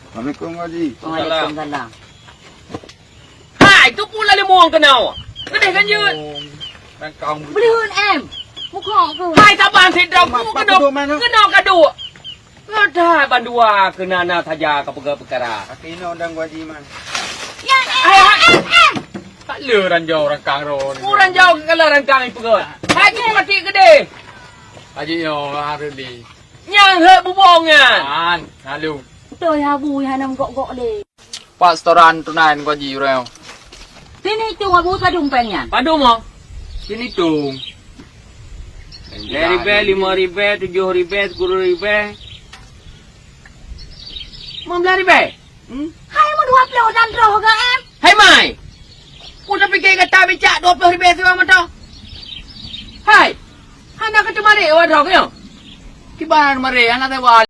Assalamualaikum Haji. Waalaikumsalam. Hai, tu pula le muang kenau. Kedai kan je. Dan kau. Beli hun em. Muka ke. Hai taban sedau ku kedok. Kenau kaduk. Ngada bandua kenana saja ke perkara. Aku ini undang Haji man. Ya em. Tak le ranjau rangkang ron. Kurang jauh kalau rangkang itu ke. Hai ku mati kedai. Haji yo hari ni. Nyang he bubongan. An, halu. Tôi ha vui ha nam gok đi. Pak restoran tunan ko ji reo. Sini tu ngabu ka dumpengnya. Padu mo. Sini tung. 5,000, 5,000, 7,000, 10,000. 15,000. Hai mu 26 roh ke em. Hai mai. Ku dah fikir kata becak 20,000 sewa mata. Hai. Hana ke temare awak dah ke? Kibaran mare anak te wal